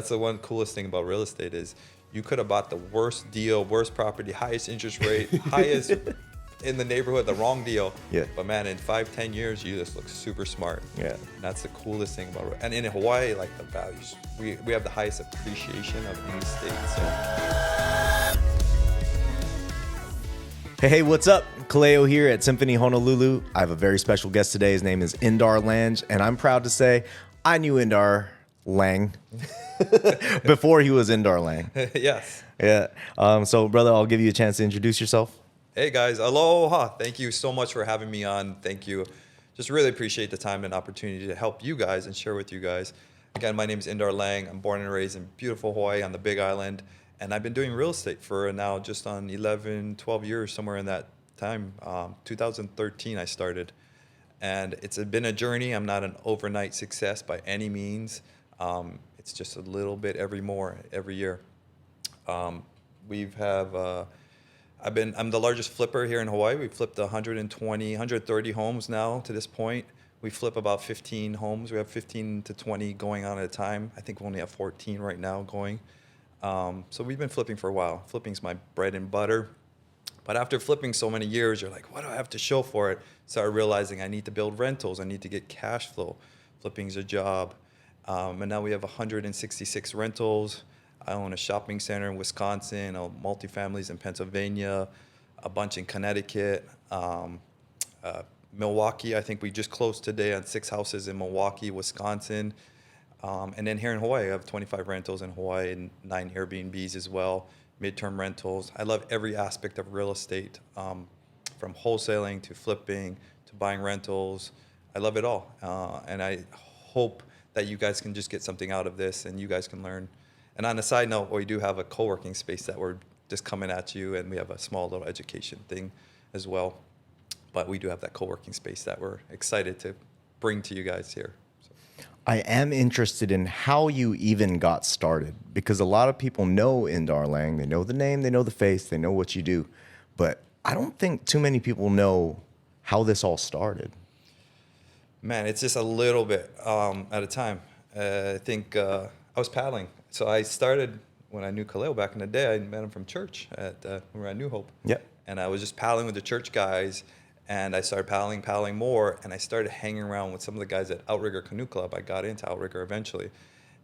That's the one coolest thing about real estate is you could have bought the worst deal, worst property, highest interest rate, highest in the neighborhood, the wrong deal. Yeah. But man, in 5-10 years, you just look super smart. Yeah. And that's the coolest thing about it. And in Hawaii, like the values, we have the highest appreciation of any state. So. Hey, what's up? Kaleo here at Symphony Honolulu. I have a very special guest today. His name is Indar Lange, and I'm proud to say I knew Indar Lange before he was Indar Lange. Yes. Yeah. So, brother, I'll give you a chance to introduce yourself. Hey guys, aloha. Thank you so much for having me on. Thank you. Just really appreciate the time and opportunity to help you guys and share with you guys. Again, my name is Indar Lange. I'm born and raised in beautiful Hawaii on the Big Island. And I've been doing real estate for now just on 11, 12 years, somewhere in that time. 2013 I started. And it's been a journey. I'm not an overnight success by any means. It's just a little bit every year. I'm the largest flipper here in Hawaii. We've flipped 130 homes now to this point. We flip about 15 homes. We have 15 to 20 going on at a time. I think we only have 14 right now going. So we've been flipping for a while. Flipping's my bread and butter. But after flipping so many years, you're like, what do I have to show for it? Started realizing I need to build rentals. I need to get cash flow. Flipping's a job. And now we have 166 rentals. I own a shopping center in Wisconsin, multifamilies in Pennsylvania, a bunch in Connecticut, Milwaukee. I think we just closed today on 6 houses in Milwaukee, Wisconsin. And then here in Hawaii, I have 25 rentals in Hawaii and 9 Airbnbs as well, midterm rentals. I love every aspect of real estate, from wholesaling to flipping to buying rentals. I love it all. And I hope that you guys can just get something out of this and you guys can learn. And on a side note, we do have a co-working space that we're just coming at you, and we have a small little education thing as well. But we do have that co-working space that we're excited to bring to you guys here. So. I am interested in how you even got started, because a lot of people know Indar Lange. They know the name, they know the face, they know what you do. But I don't think too many people know how this all started. Man, it's just a little bit at a time. I think I was paddling. So I started when I knew Kaleo back in the day. I met him from church when we were at New Hope. Yep. And I was just paddling with the church guys, and I started paddling more, and I started hanging around with some of the guys at Outrigger Canoe Club. I got into Outrigger eventually.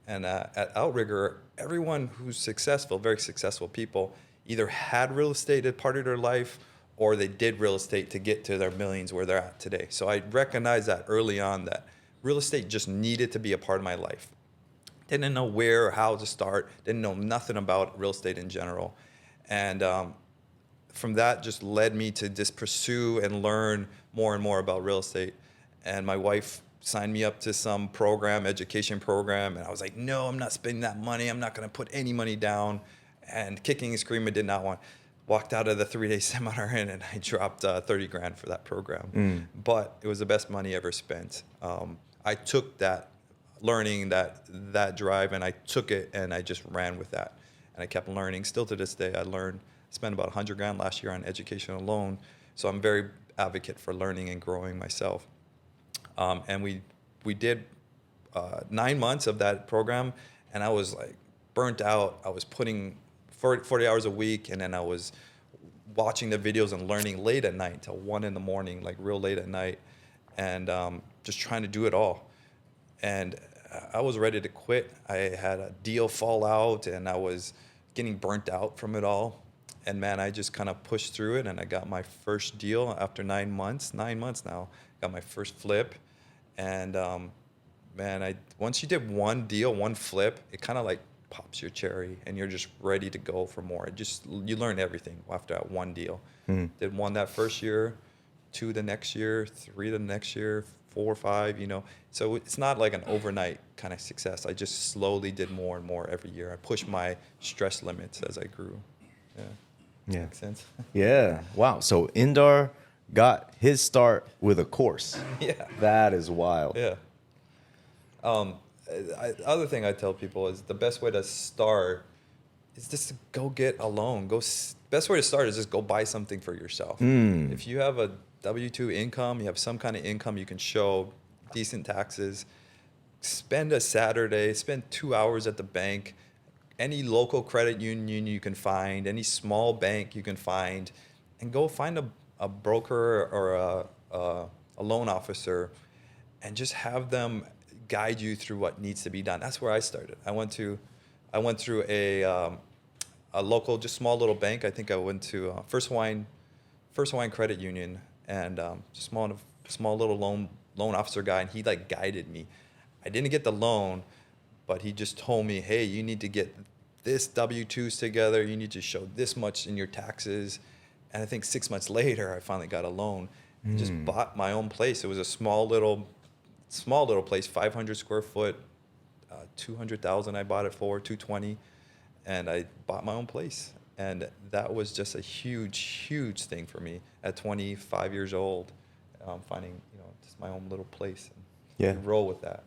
And at Outrigger, everyone who's successful, very successful people, either had real estate as part of their life or they did real estate to get to their millions where they're at today. So I recognized that early on, that real estate just needed to be a part of my life. Didn't know where or how to start. Didn't know nothing about real estate in general. And from that just led me to just pursue and learn more and more about real estate. And my wife signed me up to some program, education program. And I was like, no, I'm not spending that money. I'm not going to put any money down. And kicking and screaming, did not want. Walked out of the 3-day seminar and I dropped 30 grand for that program. But it was the best money ever spent. I took that learning, that drive, and I took it and I just ran with that. And I kept learning. Still to this day, I spent about 100 grand last year on education alone. So I'm very advocate for learning and growing myself. And we did 9 months of that program, and I was like burnt out. I was putting 40 hours a week, and then I was watching the videos and learning late at night till 1 in the morning, like real late at night, and just trying to do it all. And I was ready to quit. I had a deal fall out, and I was getting burnt out from it all. And man, I just kind of pushed through it, and I got my first deal after 9 months. 9 months now, got my first flip. And man, once you did one deal, one flip, it kind of like pops your cherry, and you're just ready to go for more. You learn everything after that one deal. Did 1 that first year, 2 the next year, 3 the next year, 4 or 5, So it's not like an overnight kind of success. I just slowly did more and more every year. I pushed my stress limits as I grew. Yeah. Makes sense? Yeah. Wow. So Indar got his start with a course. Yeah. That is wild. Yeah. Other thing I tell people is the best way to start is just to go get a loan. Best way to start is just go buy something for yourself. If you have a W-2 income, you have some kind of income you can show, decent taxes, spend a Saturday, spend 2 hours at the bank, any local credit union you can find, any small bank you can find, and go find a broker or a loan officer and just have them guide you through what needs to be done. That's where I started. I went through a local, just small little bank. I think I went to First Hawaiian Credit Union, and small little loan officer guy, and he like guided me. I didn't get the loan, but he just told me, hey, you need to get this W-2s together. You need to show this much in your taxes. And I think 6 months later, I finally got a loan and just bought my own place. It was a small little place, 500 square foot, 200,000 I bought it for, 220. And I bought my own place. And that was just a huge, huge thing for me at 25 years old, finding, just my own little place and roll with that.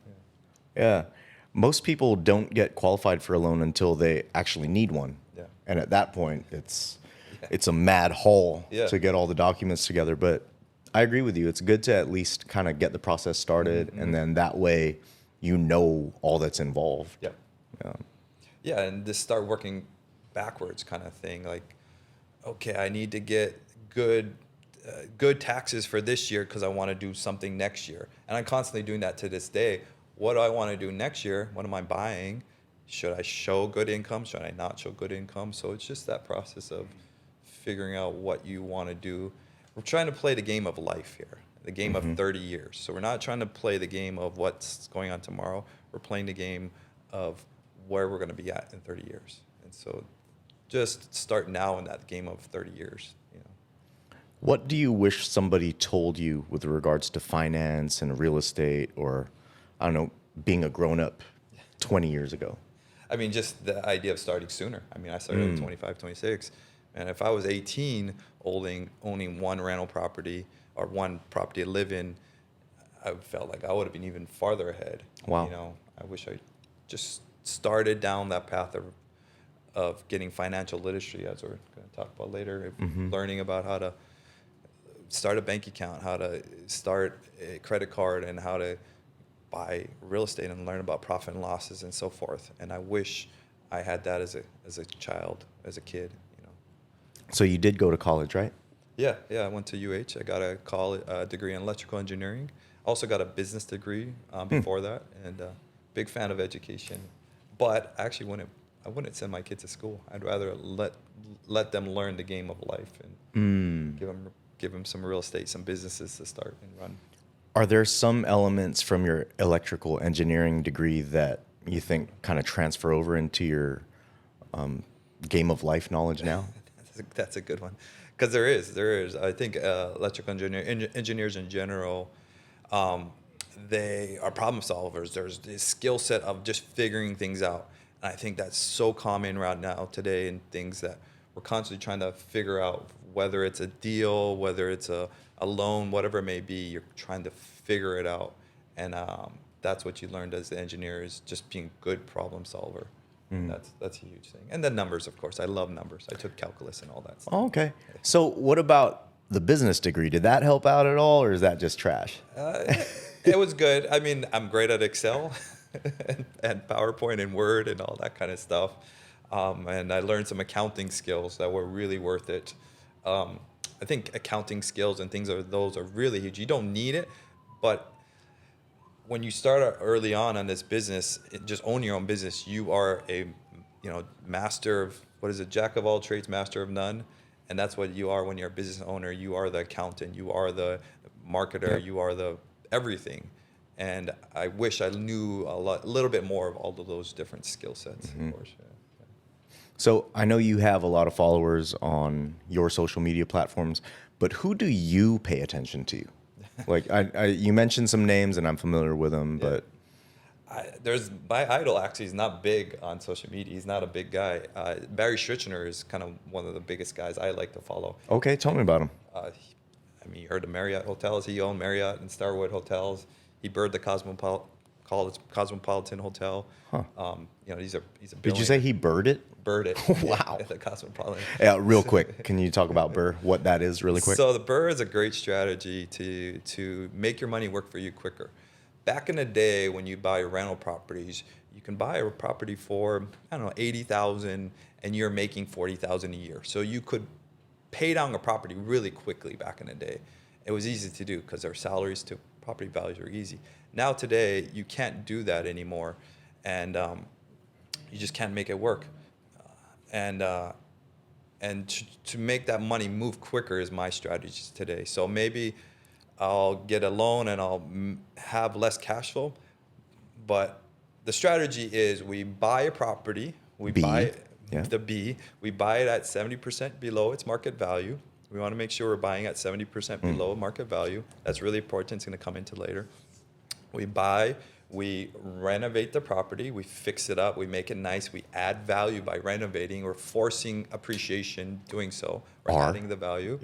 Yeah. Most people don't get qualified for a loan until they actually need one. Yeah. And at that point, it's a mad haul to get all the documents together. But I agree with you. It's good to at least kind of get the process started, and then that way you know all that's involved. Yeah. Yeah, and just start working backwards kind of thing. Like, okay, I need to get good taxes for this year because I want to do something next year. And I'm constantly doing that to this day. What do I want to do next year? What am I buying? Should I show good income? Should I not show good income? So it's just that process of figuring out what you want to do. We're trying to play the game of life here, the game of 30 years. So we're not trying to play the game of what's going on tomorrow. We're playing the game of where we're going to be at in 30 years. And so just start now in that game of 30 years. What do you wish somebody told you with regards to finance and real estate, or, I don't know, being a grown-up 20 years ago? I mean, just the idea of starting sooner. I mean, I started at 25, 26. And if I was 18, owning one rental property or one property to live in, I felt like I would have been even farther ahead. Wow. I wish I just started down that path of getting financial literacy, as we're going to talk about later, learning about how to start a bank account, how to start a credit card, and how to buy real estate and learn about profit and losses and so forth. And I wish I had that as a child, as a kid. So you did go to college, right? Yeah. I went to UH. I got a degree in electrical engineering. Also got a business degree before that, and big fan of education. But actually, I wouldn't send my kids to school. I'd rather let them learn the game of life and give them some real estate, some businesses to start and run. Are there some elements from your electrical engineering degree that you think kind of transfer over into your game of life knowledge now? That's a good one, because there is. I think electrical engineers in general, they are problem solvers. There's this skill set of just figuring things out. And I think that's so common right now today, in things that we're constantly trying to figure out, whether it's a deal, whether it's a loan, whatever it may be, you're trying to figure it out. And that's what you learned as an engineer, is just being a good problem solver. That's a huge thing. And then numbers, of course. I love numbers. I took calculus and all that stuff. Oh, okay. So what about the business degree? Did that help out at all, or is that just trash? It was good. I mean, I'm great at Excel and PowerPoint and Word and all that kind of stuff. And I learned some accounting skills that were really worth it. I think accounting skills and those are really huge. You don't need it, but when you start early on this business, just own your own business, you are a master of, jack of all trades, master of none. And that's what you are when you're a business owner. You are the accountant, you are the marketer, you are the everything. And I wish I knew a little bit more of all of those different skill sets, of course. Yeah. So I know you have a lot of followers on your social media platforms, but who do you pay attention to? Like, you mentioned some names, and I'm familiar with them, but there's my idol. Actually, is not big on social media. He's not a big guy. Barry Schrichner is kind of one of the biggest guys I like to follow. Okay, tell me about him. You heard of Marriott Hotels. He owned Marriott and Starwood Hotels. He birthed the Cosmopolitan Hotel. Huh. He's a Did you say he bird it? Bird it. Wow. Yeah, the Cosmopolitan. Yeah, real quick. Can you talk about Burr? What that is, really quick? So the Burr is a great strategy to make your money work for you quicker. back in the day when you buy rental properties, you can buy a property for, I don't know, 80,000 and you're making 40,000 a year. So you could pay down a property really quickly back in the day. It was easy to do because our salaries to property values were easy. Now today, you can't do that anymore, and you just can't make it work. And to make that money move quicker is my strategy today. So maybe I'll get a loan and I'll have less cash flow, but the strategy is we buy a property, we buy the B, we buy it at 70% below its market value. We want to make sure we're buying at 70% below market value. That's really important. It's going to come into later. We buy, we renovate the property, we fix it up, we make it nice, we add value by renovating. We're forcing appreciation doing so. We're adding the value.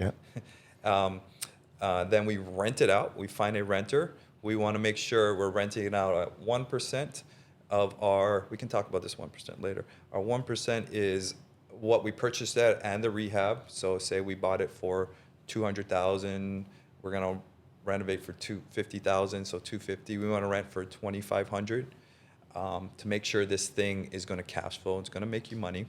Then we rent it out. We find a renter. We want to make sure we're renting it out at 1% of our, we can talk about this 1% later. Our 1% is what we purchased at and the rehab. So say we bought it for 200,000, we're going to renovate for 250,000, so 250. We want to rent for 2,500 to make sure this thing is going to cash flow. It's going to make you money.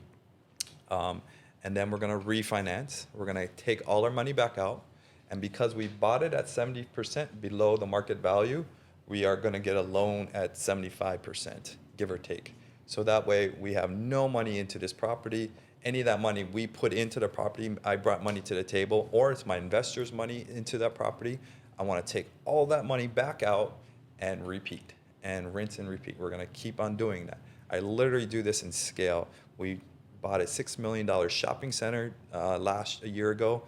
And then we're going to refinance. We're going to take all our money back out. And because we bought it at 70% below the market value, we are going to get a loan at 75%, give or take. So that way we have no money into this property. Any of that money we put into the property, I brought money to the table, or it's my investors' money into that property. I want to take all that money back out and repeat and rinse and repeat. We're going to keep on doing that. I literally do this in scale. We bought a $6 million shopping center a year ago,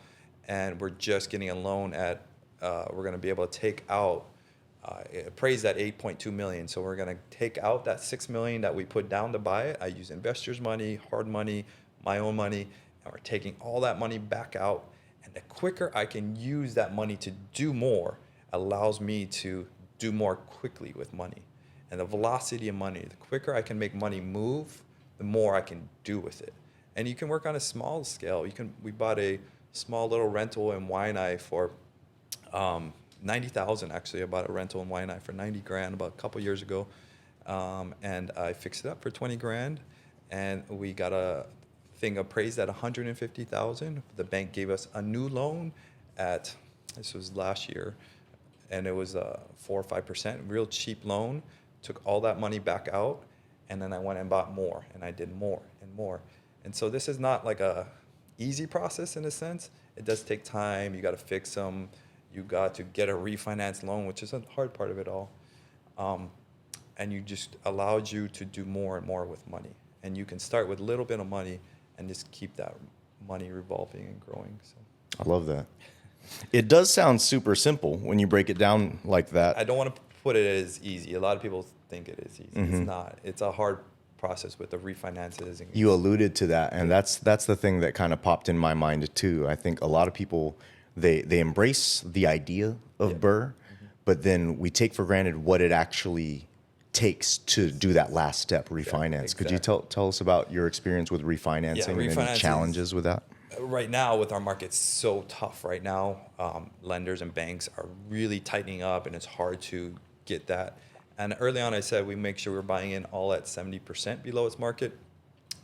and we're just getting a loan at, we're going to be able to take out, appraised at 8.2 million. So we're going to take out that 6 million that we put down to buy it. I use investors' money, hard money, my own money, and we're taking all that money back out. And the quicker I can use that money to do more allows me to do more quickly with money. And the velocity of money, the quicker I can make money move, the more I can do with it. And you can work on a small scale. We bought a small little rental in Waianae for 90,000 actually. I bought a rental in Waianae for 90 grand about a couple years ago. And I fixed it up for 20 grand. And we got a thing appraised at 150,000. The bank gave us a new loan at, this was last year, and it was 4 or 5%, real cheap loan. Took all that money back out, and then I went and bought more, and I did more and more. And so this is not like a easy process in a sense. It does take time. You got to fix them. You got to get a refinance loan, which is a hard part of it all. And you just allowed you to do more and more with money. And you can start with a little bit of money and just keep that money revolving and growing. So I love that. It does sound super simple when you break it down like that. I don't want to put it as easy. A lot of people think it is easy. It's not. It's a hard process with the refinances. And you alluded to that, and that's the thing that kind of popped in my mind too. I think a lot of people, they embrace the idea of BRRRR, but then we take for granted what it actually takes to do that last step, refinance. Exactly. Could you tell us about your experience with refinancing and any challenges with that? Right now, with our market so tough right now, lenders and banks are really tightening up, and it's hard to get that. And early on, I said we make sure we're buying in all at 70% below its market,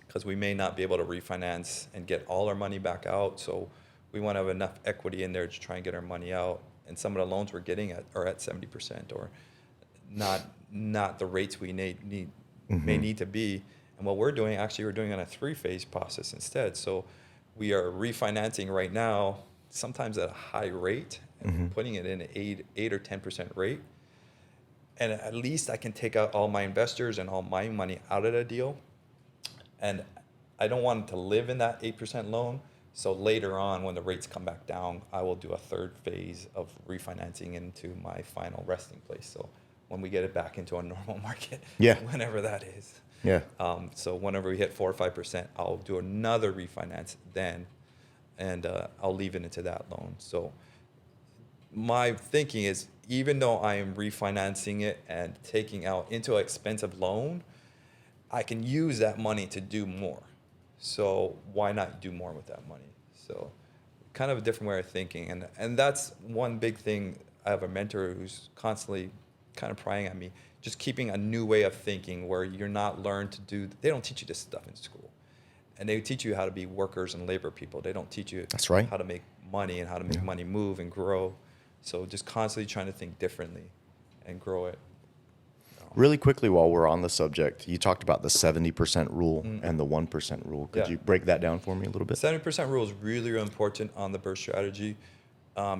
because we may not be able to refinance and get all our money back out. So we want to have enough equity in there to try and get our money out. And some of the loans we're getting are at 70% or not the rates we may need to be. And what we're doing, actually, we're doing on a 3-phase process instead. So we are refinancing right now, sometimes at a high rate, and putting it in an 8 or 10% rate. And at least I can take out all my investors and all my money out of the deal. And I don't want to live in that 8% loan. So later on, when the rates come back down, I will do a 3rd phase of refinancing into my final resting place. So when we get it back into a normal market, whenever that is. So whenever we hit 4 or 5%, I'll do another refinance then, and I'll leave it into that loan. So my thinking is, even though I am refinancing it and taking out into an expensive loan, I can use that money to do more. So why not do more with that money? So kind of a different way of thinking. And that's one big thing. I have a mentor who's constantly kind of prying at me. Just keeping a new way of thinking where you're not learned to do. They don't teach you this stuff in school, and they teach you how to be workers and labor people. They don't teach you That's right. how to make money and how to make money move and grow. So just constantly trying to think differently and grow it. Really quickly, while we're on the subject, you talked about the 70% rule and the 1% rule. Could Yeah. you break that down for me a little bit? 70% rule is really, really important on the burst strategy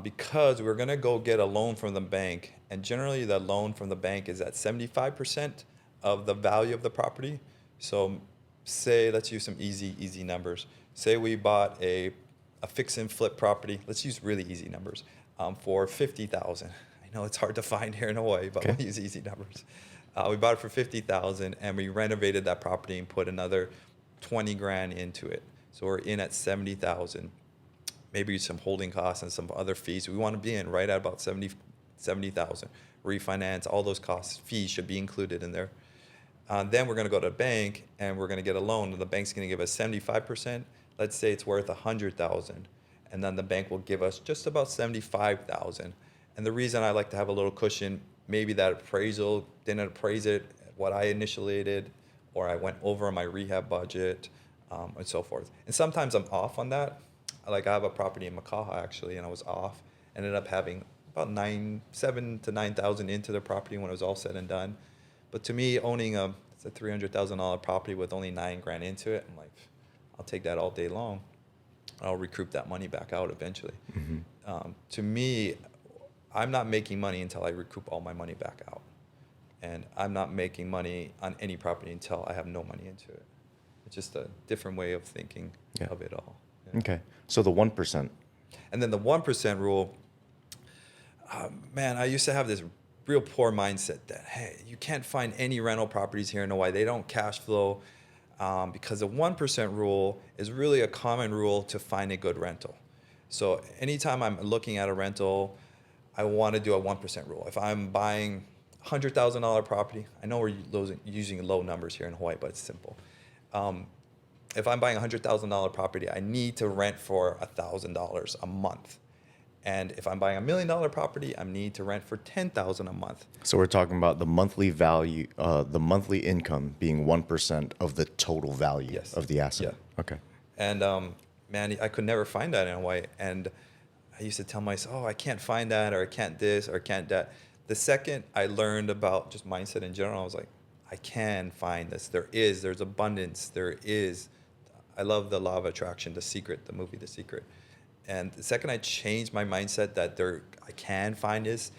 because we're going to go get a loan from the bank. And generally, the loan from the bank is at 75% of the value of the property. So say, let's use some easy numbers. Say we bought a fix and flip property. Let's use really easy numbers for 50,000. I know it's hard to find here in Hawaii, but Okay. we'll use easy numbers. We bought it for 50,000 and we renovated that property and put another 20 grand into it. So we're in at 70,000. Maybe some holding costs and some other fees. We want to be in right at about 70,000. Refinance, all those costs, fees should be included in there. Then we're going to go to a bank and we're going to get a loan, and the bank's going to give us 75%. Let's say it's worth 100,000, and then the bank will give us just about 75,000. And the reason I like to have a little cushion, maybe that appraisal didn't appraise it what I initiated, or I went over my rehab budget, and so forth. And sometimes I'm off on that. Like I have a property in Makaha actually, and I was off. Ended up having about 7,000 to 9,000 into the property when it was all said and done. But to me, owning it's a $300,000 property with only 9 grand into it, I'm like, I'll take that all day long. I'll recoup that money back out eventually. To me, I'm not making money until I recoup all my money back out. And I'm not making money on any property until I have no money into it. It's just a different way of thinking of it all. Yeah. Okay. So the 1%. And then the 1% rule, man, I used to have this real poor mindset that, hey, you can't find any rental properties here in Hawaii. They don't cash flow because the 1% rule is really a common rule to find a good rental. So anytime I'm looking at a rental, I want to do a 1% rule. If I'm buying $100,000 property, I know we're using low numbers here in Hawaii, but it's simple. If I'm buying a $100,000 property, I need to rent for $1,000 a month. And if I'm buying $1 million property, I need to rent for $10,000 a month. So we're talking about the monthly value, the monthly income being 1% of the total value of the asset. Yeah. Okay. And man, I could never find that in Hawaii. And I used to tell myself, oh, I can't find that, or I can't this, or I can't that. The second I learned about just mindset in general, I was like, I can find this. There's abundance. There is. I love the law of attraction, The Secret, the movie The Secret. And the second I changed my mindset that I can find this,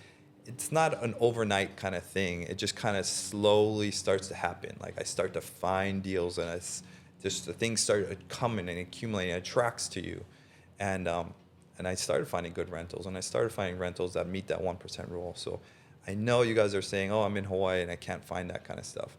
it's not an overnight kind of thing. It just kind of slowly starts to happen. Like I start to find deals, and it's just the things start coming and accumulating. It attracts to you, and I started finding good rentals, and I started finding rentals that meet that 1% rule. So I know you guys are saying, oh, I'm in Hawaii and I can't find that kind of stuff.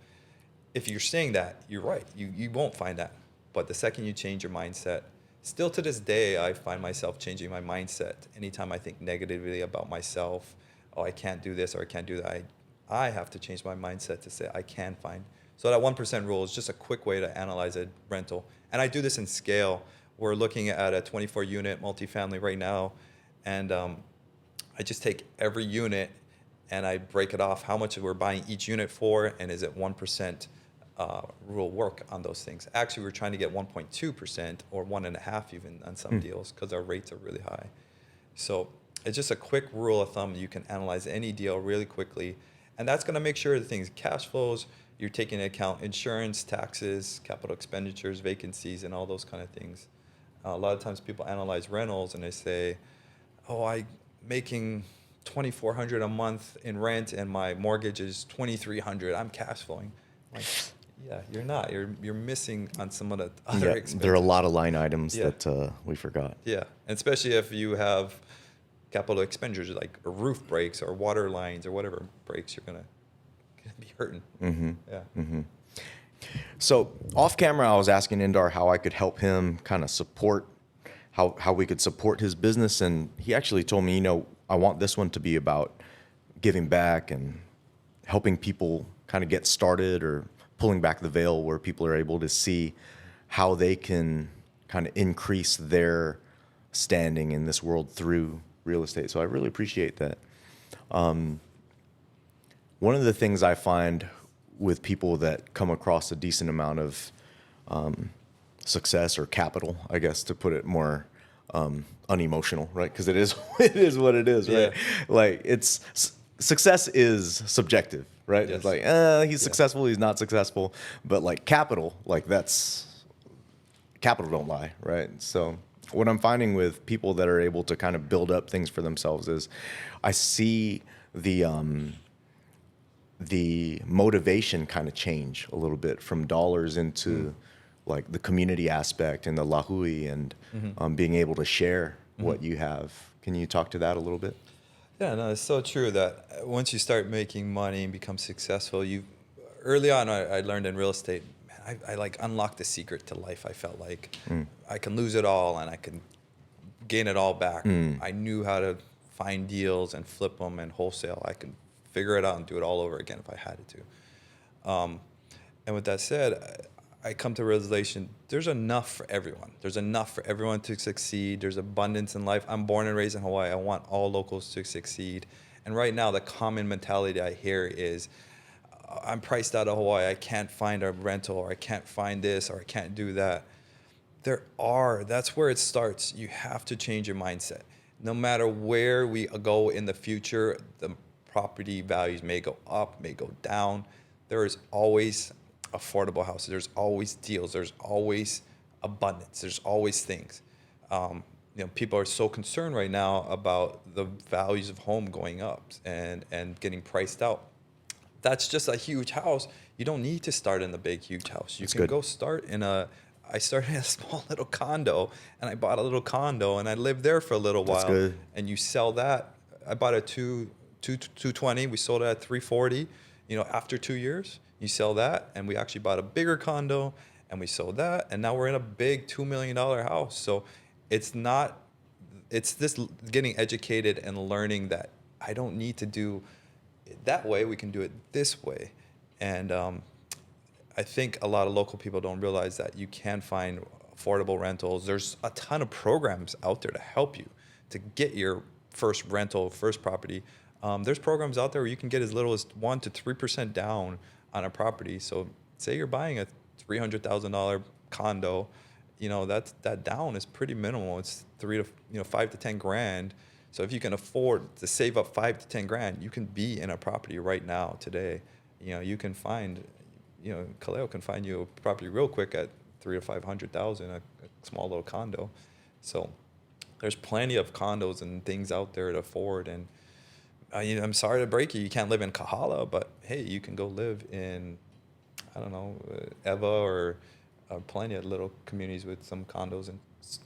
If you're saying that, you're right. You won't find that. But the second you change your mindset, still to this day, I find myself changing my mindset. Anytime I think negatively about myself, oh, I can't do this or I can't do that, I have to change my mindset to say I can find. So that 1% rule is just a quick way to analyze a rental. And I do this in scale. We're looking at a 24-unit multifamily right now, and I just take every unit and I break it off, how much we're buying each unit for, and is it 1% rule work on those things. Actually, we're trying to get 1.2% or 1.5% even on some deals because our rates are really high. So it's just a quick rule of thumb. You can analyze any deal really quickly, and that's going to make sure the things, cash flows, you're taking into account insurance, taxes, capital expenditures, vacancies, and all those kind of things. A lot of times people analyze rentals and they say, oh, I'm making $2,400 a month in rent and my mortgage is $2,300. I'm cash flowing. I'm like, yeah, you're not. You're missing on some of the other expenses. There are a lot of line items that we forgot. Yeah, and especially if you have capital expenditures like a roof breaks or water lines or whatever breaks, you're gonna be hurting. Mm-hmm. Yeah. Mm-hmm. So off camera, I was asking Indar how I could help him kind of support, how we could support his business, and he actually told me, I want this one to be about giving back and helping people kind of get started, or pulling back the veil where people are able to see how they can kind of increase their standing in this world through real estate. So I really appreciate that. one of the things I find with people that come across a decent amount of success or capital, I guess, to put it more unemotional, right? Because it is it is what it is, right? Yeah. Like success is subjective, right? Yes. It's like he's successful, he's not successful, but like capital, like that's capital don't lie, right? So what I'm finding with people that are able to kind of build up things for themselves is I see the motivation kind of change a little bit from dollars into like the community aspect and the lahui and being able to share what you have. Can you talk to that a little bit? Yeah, no, it's so true that once you start making money and become successful, you early on I learned in real estate, man, I like unlocked the secret to life. I felt like I can lose it all and I can gain it all back. I knew how to find deals and flip them and wholesale. I could figure it out and do it all over again if I had to. And with that said, I come to a realization there's enough for everyone. There's enough for everyone to succeed. There's abundance in life. I'm born and raised in Hawaii. I want all locals to succeed. And right now, the common mentality I hear is, I'm priced out of Hawaii. I can't find a rental, or I can't find this, or I can't do that. That's where it starts. You have to change your mindset. No matter where we go in the future, the property values may go up, may go down. There is always affordable houses. There's always deals. There's always abundance. There's always things. People are so concerned right now about the values of home going up and getting priced out. That's just a huge house. You don't need to start in the big, huge house. You can go start I started in a small little condo, and I bought a little condo, and I lived there for a little while. That's good. And you sell that. I bought a 220. We sold it at 340. After 2 years, you sell that, and we actually bought a bigger condo, and we sold that, and now we're in a big $2 million house. So it's this getting educated and learning that I don't need to do it that way. We can do it this way. And I think a lot of local people don't realize that you can find affordable rentals. There's a ton of programs out there to help you to get your first rental, first property. There's programs out there where you can get as little as 1% to 3% down on a property. So say you're buying a $300,000 condo, that down is pretty minimal. It's 5 to 10 grand. So if you can afford to save up 5 to 10 grand, you can be in a property right now today. You can find, Kaleo can find you a property real quick at 300 to 500,000, a small little condo. So there's plenty of condos and things out there to afford. And I'm sorry to break you, you can't live in Kahala, but hey, you can go live in, I don't know, Eva or plenty of little communities with some condos and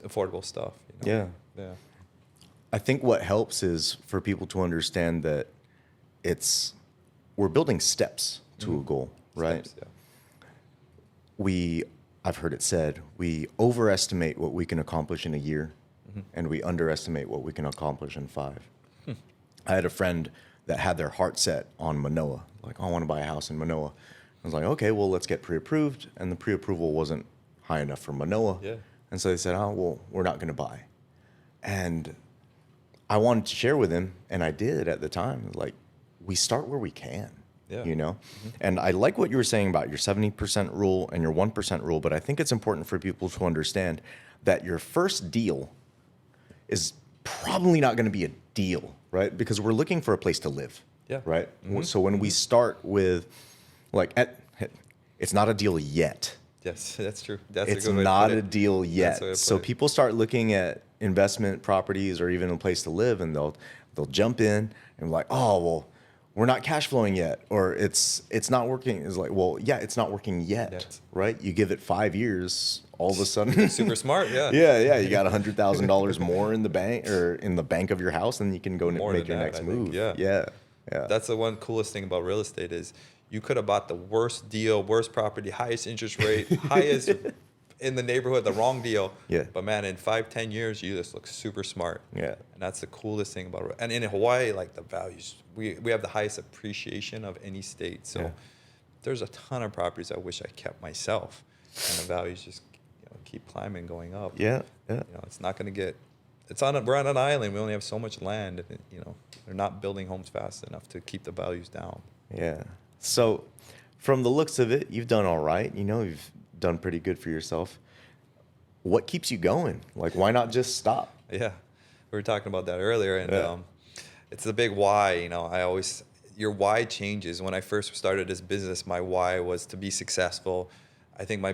affordable stuff. Yeah. I think what helps is for people to understand that we're building steps to a goal, right? Steps, I've heard it said, we overestimate what we can accomplish in a year, and we underestimate what we can accomplish in 5. I had a friend that had their heart set on Manoa, like, I want to buy a house in Manoa. I was like, okay, well, let's get pre-approved, and the pre-approval wasn't high enough for Manoa. Yeah. And so they said, oh, well, we're not going to buy. And I wanted to share with him, and I did at the time. Like, we start where we can, And I like what you were saying about your 70% rule and your 1% rule, but I think it's important for people to understand that your first deal is probably not going to be a deal, right? Because we're looking for a place to live, right? So when we start with, it's not a deal yet. Yes, that's true. It's not a deal yet. So people start looking at investment properties or even a place to live, and they'll jump in and like, oh, well, we're not cash flowing yet, or it's not working. It's like, well, yeah, it's not working yet, right? You give it 5 years, all of a sudden, super smart, yeah, you got $100,000 more in the bank or in the bank of your house, and you can go make your next move. Yeah. That's the one coolest thing about real estate is you could have bought the worst deal, worst property, highest interest rate, highest in the neighborhood, the wrong deal. Yeah. But man, in 5-10 years, you just look super smart. Yeah. And that's the coolest thing about it. And in Hawaii, like the values, we have the highest appreciation of any state. So there's a ton of properties I wish I kept myself, and the values just keep climbing, going up. Yeah. It's not going to get. We're on an island. We only have so much land, and they're not building homes fast enough to keep the values down. Yeah. So, from the looks of it, you've done all right. You've done pretty good for yourself. What keeps you going? Like, why not just stop? Yeah, we were talking about that earlier, and Yeah. it's the big why. Your why changes. When I first started this business, my why was to be successful. I think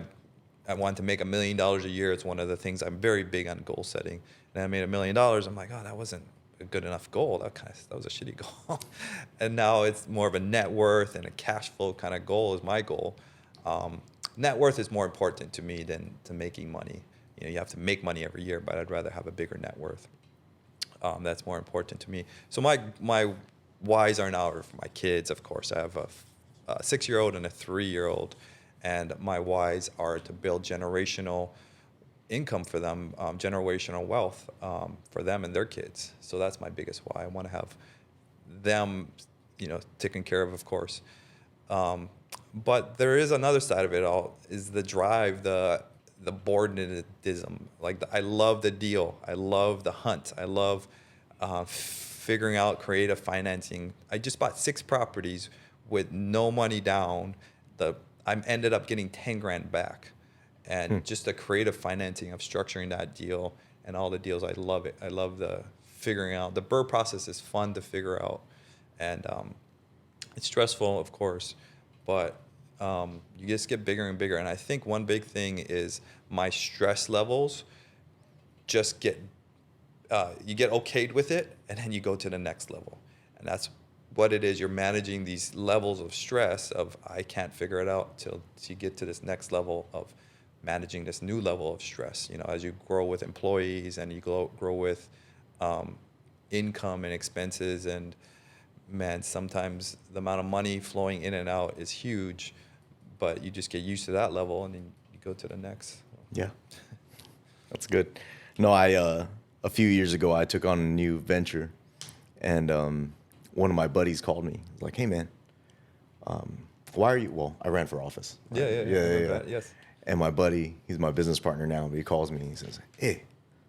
I wanted to make $1 million a year. It's one of the things I'm very big on goal setting. And I made $1 million. I'm like, oh, that wasn't a good enough goal. That was a shitty goal. And now it's more of a net worth and a cash flow kind of goal is my goal. Net worth is more important to me than to making money. You have to make money every year, but I'd rather have a bigger net worth. That's more important to me. So my whys are now for my kids, of course. I have a 6-year-old and a 3-year-old, and my whys are to build generational income for them, generational wealth for them and their kids. So that's my biggest why. I want to have them, taken care of course. But there is another side of it all, is the drive, the boredom. I love the deal. I love the hunt. I love figuring out creative financing. I just bought 6 properties with no money down. I ended up getting 10 grand back. And just the creative financing of structuring that deal and all the deals, I love it. I love the figuring out. The BRRRR process is fun to figure out. And it's stressful, of course, but you just get bigger and bigger. And I think one big thing is my stress levels just you get okayed with it, and then you go to the next level. And that's what it is. You're managing these levels of stress of I can't figure it out till you get to this next level of managing this new level of stress. As you grow with employees and you grow with income and expenses, and man, sometimes the amount of money flowing in and out is huge, but you just get used to that level and then you go to the next. Yeah, that's good. No, a few years ago, I took on a new venture, and one of my buddies called me. He's like, hey, man, why are you, well, I ran for office. Right? Yeah. Yes. And my buddy, he's my business partner now, but he calls me and he says, hey,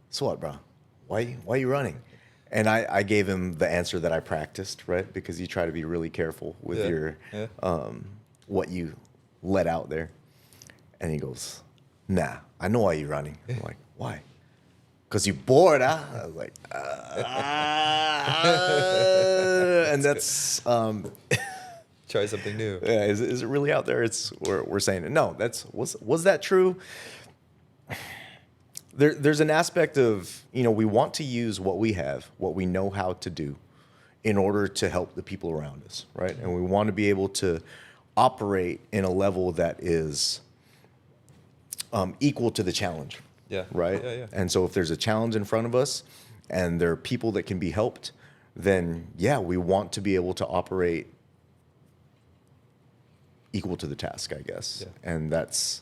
so what, bro? Why are you running? And I gave him the answer that I practiced, right? Because you try to be really careful with your what you let out there. And he goes, nah, I know why you're running. I'm like, why? Because you're bored, huh? I was like, and that's Try something new. yeah. Is it really out there? We're saying it. No, was that true? There's an aspect of, we want to use what we have, what we know how to do, in order to help the people around us, right? And we want to be able to operate in a level that is equal to the challenge. Yeah. Right? Yeah. And so if there's a challenge in front of us and there are people that can be helped, then we want to be able to operate equal to the task, I guess. Yeah. And that's,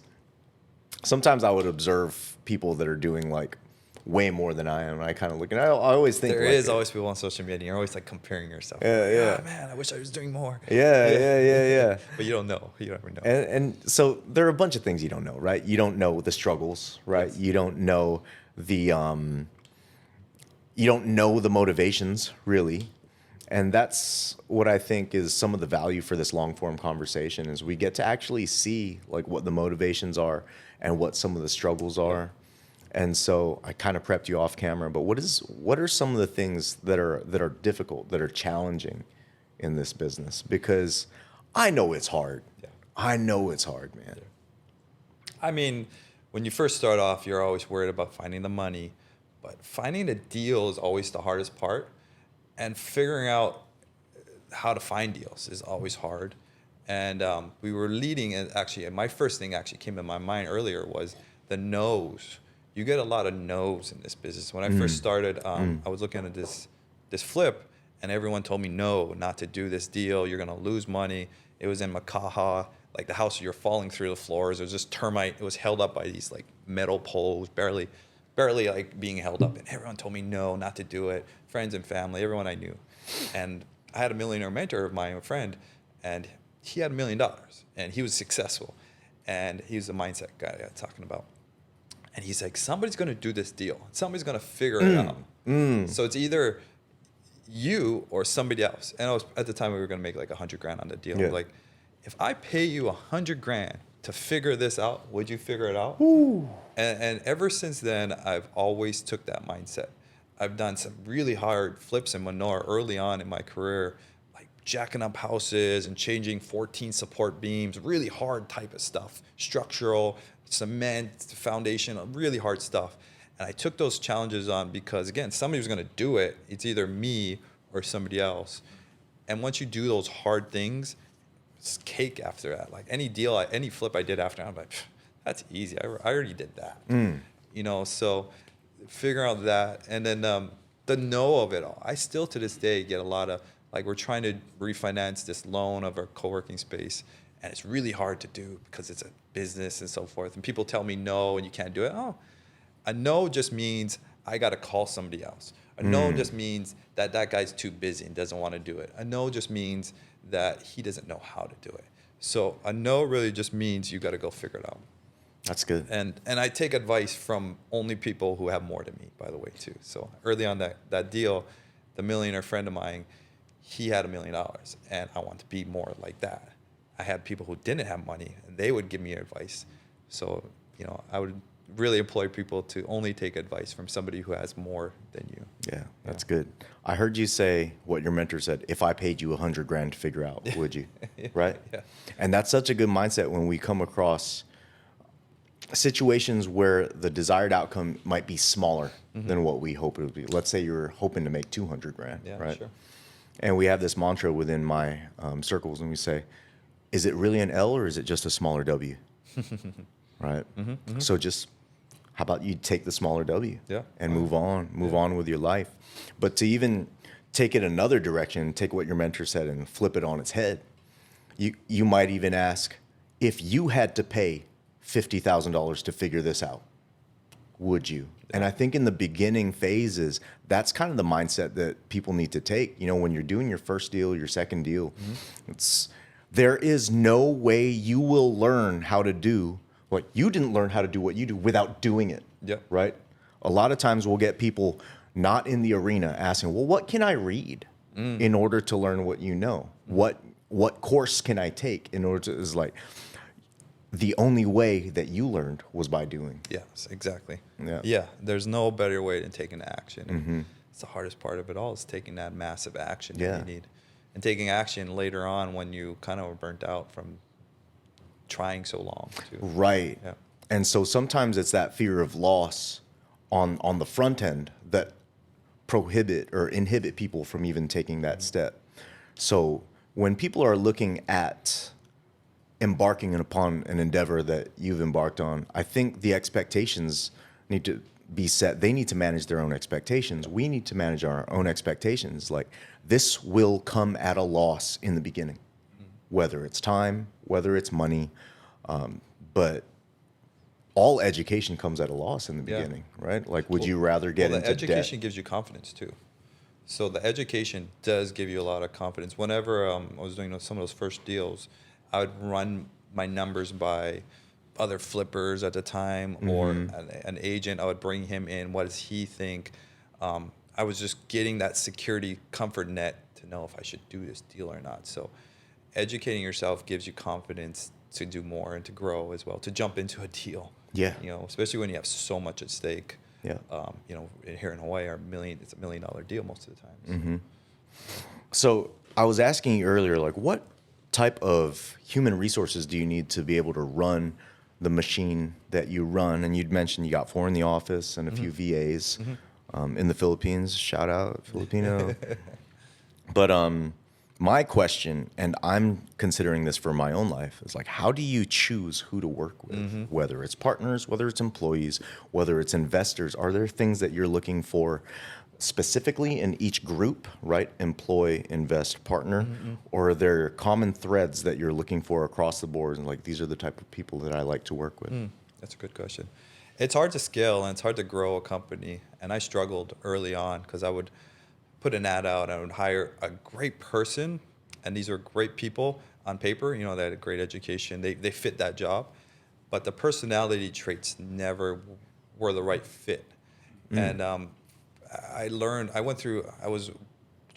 sometimes I would observe people that are doing like way more than I am. And I kind of look, and I always think There like, is always people on social media. You're always like comparing yourself. Yeah. Oh, man, I wish I was doing more. Yeah. But you don't know. You never know. And so there are a bunch of things you don't know, right? You don't know the struggles, right? Yes. You don't know the motivations, really. And that's what I think is some of the value for this long form conversation, is we get to actually see like what the motivations are and what some of the struggles are. And so I kind of prepped you off camera, but what are some of the things that are difficult, that are challenging in this business? Because I know it's hard. Yeah. I know it's hard, man. Yeah. I mean, when you first start off, you're always worried about finding the money, but finding a deal is always the hardest part. And figuring out how to find deals is always hard. And we were leading, and my first thing came to my mind earlier was the no's. You get a lot of no's in this business. When I first started, I was looking at this flip, and everyone told me no, not to do this deal. You're gonna lose money. It was in Makaha, like the house, you're falling through the floors. It was just termite. It was held up by these like metal poles, barely like being held up, and everyone told me no, not to do it. Friends and family, everyone I knew. And I had a millionaire mentor of mine, a friend, and he had $1 million, and he was successful, and he was the mindset guy I was talking about. And he's like, somebody's gonna do this deal. Somebody's gonna figure it out. So it's either you or somebody else. And I was at the time we were going to make like 100 grand on the deal. Yeah. Like, if I pay you 100 grand to figure this out, would you figure it out? Ooh. And ever since then, I've always took that mindset. I've done some really hard flips in Manor early on in my career, like jacking up houses and changing 14 support beams, really hard type of stuff, structural, cement, foundation, really hard stuff. And I took those challenges on because, again, somebody was going to do it. It's either me or somebody else. And once you do those hard things, it's cake after that. Like any deal, any flip I did after, I'm like, that's easy. I already did that. You know, so figure out that. And then the know of it all. I still to this day get a lot of, like, we're trying to refinance this loan of our co-working space. And it's really hard to do because it's a business and so forth. And people tell me no and you can't do it. Oh, a no just means I got to call somebody else. A no just means that that guy's too busy and doesn't want to do it. A no just means that he doesn't know how to do it. So a no really just means you got to go figure it out. That's good. And I take advice from only people who have more than me, by the way, too. So early on that deal, the millionaire friend of mine, he had $1 million, and I want to be more like that. I had people who didn't have money, and they would give me advice. So, you know, I would really employ people to only take advice from somebody who has more than you. Yeah, that's good. I heard you say what your mentor said, if I paid you 100 grand to figure out, would you? Right? Yeah. And that's such a good mindset when we come across situations where the desired outcome might be smaller than what we hope it would be. Let's say you're hoping to make 200 grand, Yeah, right? sure. And we have this mantra within my circles, and we say, is it really an L or is it just a smaller W? Right? So just, how about you take the smaller W and move on with your life. But to even take it another direction, take what your mentor said and flip it on its head, you might even ask, if you had to pay $50,000 to figure this out, would you? And I think in the beginning phases, that's kind of the mindset that people need to take. You know, when you're doing your first deal, your second deal, there is no way you will learn how to do what you didn't learn how to do what you do without doing it. Yep. Right? A lot of times we'll get people not in the arena asking, well, what can I read in order to learn what you know? What course can I take in order to, is like, the only way that you learned was by doing. Yes, exactly. Yeah. Yeah, there's no better way than taking action. And it's the hardest part of it all is taking that massive action that you need. And taking action later on when you kind of are burnt out from trying so long. Too. Right. Yeah. And so sometimes it's that fear of loss on the front end that prohibit or inhibit people from even taking that step. So when people are looking at embarking upon an endeavor that you've embarked on, I think the expectations need to be set. They need to manage their own expectations. We need to manage our own expectations. Like, this will come at a loss in the beginning, whether it's time, whether it's money, but all education comes at a loss in the beginning, right? Like, would you rather get into debt? The education debt? gives you confidence too. So the education does give you a lot of confidence. Whenever I was doing some of those first deals, I would run my numbers by other flippers at the time or an agent. I would bring him in. What does he think? I was just getting that security comfort net to know if I should do this deal or not. So educating yourself gives you confidence to do more and to grow as well, to jump into a deal. Yeah. You know, especially when you have so much at stake. Yeah. You know, here in Hawaii, it's $1 million deal most of the time. So I was asking you earlier, like, what type of human resources do you need to be able to run the machine that you run? And you'd mentioned you got 4 in the office and a few VAs in the Philippines. Shout out Filipino. But my question, and I'm considering this for my own life, is like, how do you choose who to work with? Whether it's partners, whether it's employees, whether it's investors, are there things that you're looking for specifically in each group, right? Employ, invest, partner, or are there common threads that you're looking for across the board? And like, these are the type of people that I like to work with. That's a good question. It's hard to scale and it's hard to grow a company. And I struggled early on because I would put an ad out and I would hire a great person. And these are great people on paper, you know, they had a great education. They fit that job. But the personality traits never were the right fit. And I was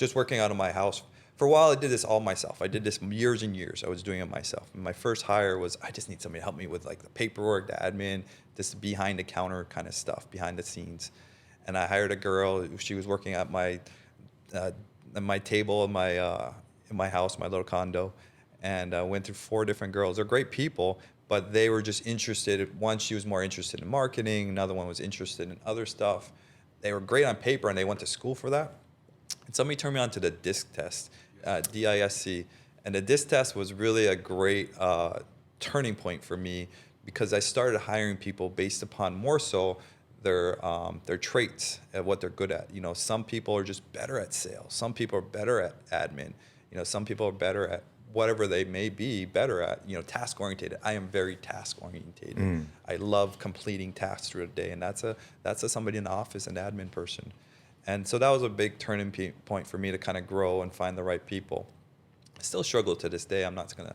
just working out of my house. For a while, I did this all myself. I did this years and years. I was doing it myself. And my first hire was, I just need somebody to help me with like the paperwork, the admin, this behind the counter kind of stuff, behind the scenes. And I hired a girl. She was working at my table in my house, my little condo, and went through 4 different girls. They're great people, but they were just interested. One, she was more interested in marketing. Another one was interested in other stuff. They were great on paper, and they went to school for that. And somebody turned me on to the DISC test, DISC. And the DISC test was really a great turning point for me because I started hiring people based upon more so their traits and what they're good at. You know, some people are just better at sales. Some people are better at admin. You know, some people are better at whatever they may be better at. You know, task oriented. I am very task oriented. I love completing tasks through the day, and that's somebody in the office, an admin person. And so that was a big turning point for me to kind of grow and find the right people. I still struggle to this day. I'm not going to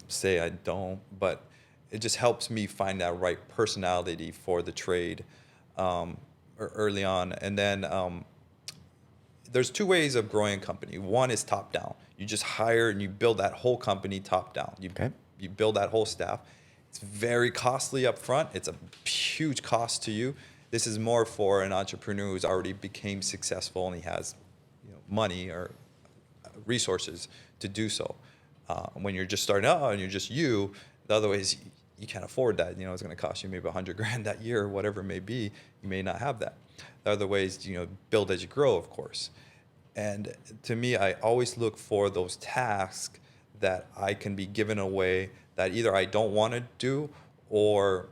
say I don't, but it just helps me find that right personality for the trade early on. And then there's 2 ways of growing a company. One is top down. You just hire and you build that whole company top down. You build that whole staff. It's very costly up front. It's a huge cost to you. This is more for an entrepreneur who's already became successful and he has, you know, money or resources to do so. When you're just starting out and you're just the other ways you can't afford that. You know, it's going to cost you maybe $100,000 that year or whatever it may be. You may not have that. The other ways, you know, build as you grow, of course. And to me, I always look for those tasks that I can be given away that either I don't want to do or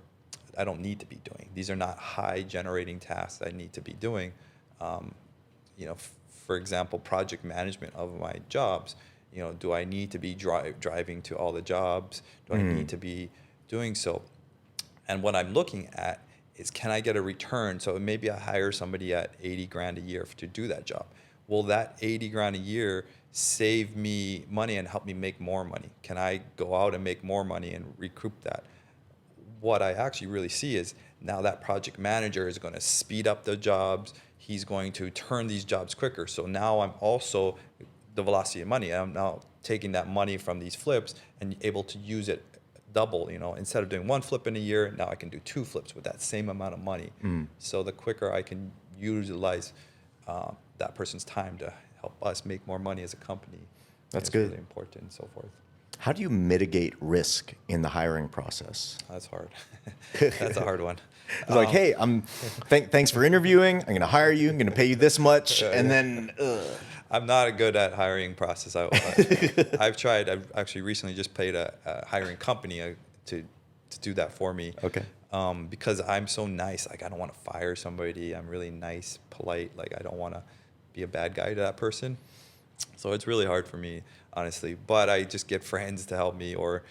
I don't need to be doing. These are not high generating tasks I need to be doing. You know, for example, project management of my jobs. You know, do I need to be driving to all the jobs? Do I need to be doing so? And what I'm looking at is, can I get a return? So maybe I hire somebody at $80,000 a year to do that job. Will that $80,000 a year save me money and help me make more money? Can I go out and make more money and recoup that? What I actually really see is now that project manager is going to speed up the jobs. He's going to turn these jobs quicker. So now I'm also the velocity of money. I'm now taking that money from these flips and able to use it double. You know, instead of doing 1 flip in a year, now I can do 2 flips with that same amount of money. So the quicker I can utilize that person's time to help us make more money as a company. That's good. Really important and so forth. How do you mitigate risk in the hiring process? That's hard. That's a hard one. It's like, hey, thanks for interviewing. I'm going to hire you. I'm going to pay you this much, and then. I'm not good at hiring process. I've tried. I've actually recently just paid a hiring company to do that for me. Okay. Because I'm so nice. Like, I don't want to fire somebody. I'm really nice, polite. Like, I don't want to be a bad guy to that person. So it's really hard for me, honestly. But I just get friends to help me or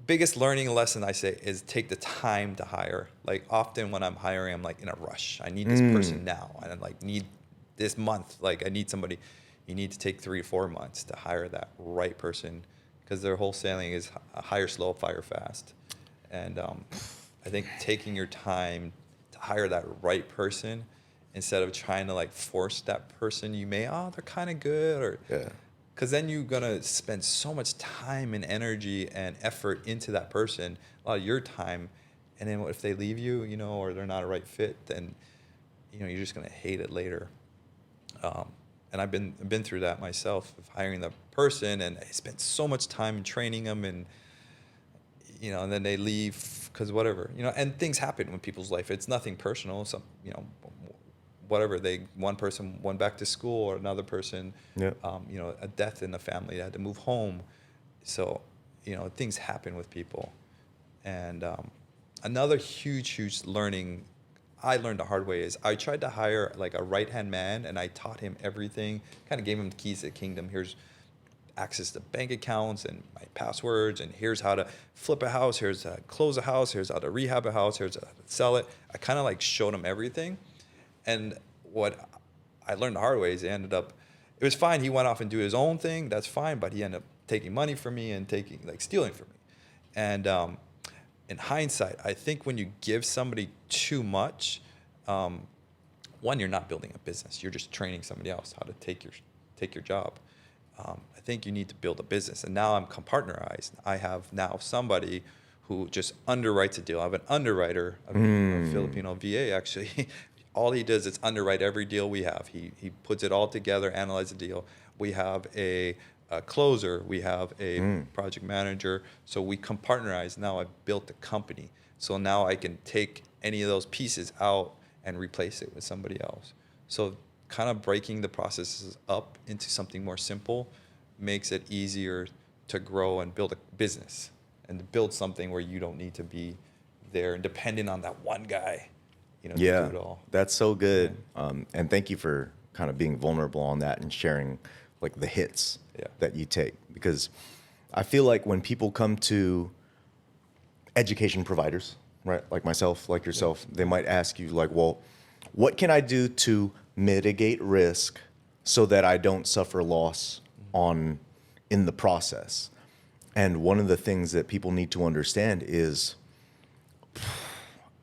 biggest learning lesson I say is take the time to hire. Like, often when I'm hiring, I'm like in a rush. I need this person now. And I like need this month. Like, I need somebody. You need to take 3 or 4 months to hire that right person because their whole saying is hire slow, fire fast. And I think taking your time to hire that right person instead of trying to like force that person, they're kind of good, or because then you're gonna spend so much time and energy and effort into that person, a lot of your time, and then if they leave you, you know, or they're not a right fit, then you know you're just gonna hate it later. And I've been through that myself of hiring the person, and I spent so much time training them, and you know, and then they leave because whatever, you know, and things happen in people's life. It's nothing personal. Some, you know, whatever. One person went back to school, or another person, you know, a death in the family, they had to move home. So, you know, things happen with people. And another huge learning I learned the hard way is I tried to hire like a right-hand man, and I taught him everything, kind of gave him the keys to the kingdom. Here's access to bank accounts and my passwords, and here's how to flip a house, here's how to close a house, here's how to rehab a house, here's how to sell it. I kind of like showed him everything. And what I learned the hard way is it was fine. He went off and do his own thing. That's fine. But he ended up taking money from me and stealing from me. And in hindsight, I think when you give somebody too much, one, you're not building a business. You're just training somebody else how to take your job. I think you need to build a business. And now I'm compartnerized. I have now somebody who just underwrites a deal. I have an underwriter, a Filipino VA actually. All he does is underwrite every deal we have. He puts it all together, analyzes the deal. We have a closer. We have a project manager. So we compartnerize. Now I've built a company. So now I can take any of those pieces out and replace it with somebody else. So kind of breaking the processes up into something more simple makes it easier to grow and build a business and to build something where you don't need to be there and dependent on that one guy, to do it all. That's so good. And thank you for kind of being vulnerable on that and sharing like the hits that you take, because I feel like when people come to education providers, right, like myself, like yourself, they might ask you like, well, what can I do to mitigate risk so that I don't suffer loss in the process? And one of the things that people need to understand is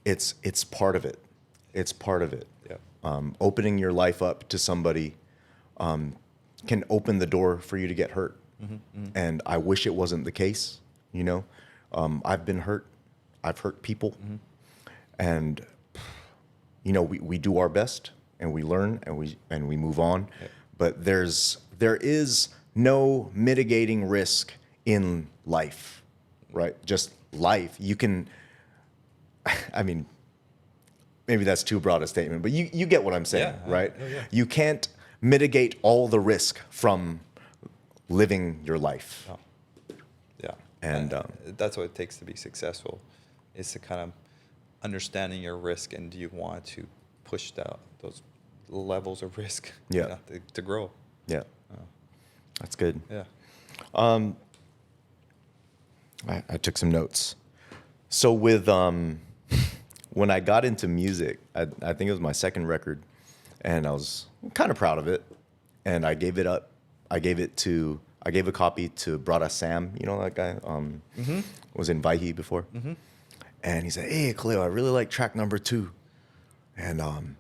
it's part of it. It's part of it. Yeah. Opening your life up to somebody can open the door for you to get hurt. And I wish it wasn't the case. I've been hurt. I've hurt people. And we do our best and we learn and we move on. Yep. But there is no mitigating risk in life, right? Just life. You can, I mean, maybe that's too broad a statement, but you get what I'm saying, right? Yeah. You can't mitigate all the risk from living your life. Oh. Yeah. And that's what it takes to be successful, is to kind of understanding your risk, and do you want to push those levels of risk to grow. Yeah. That's good. Yeah. I took some notes. So with when I got into music, I think it was my second record, and I was kind of proud of it, and I gave it up. I gave a copy to Brother Sam, that guy, was in Vaihi before. And he said, "Hey, Khalil, I really like track number 2. And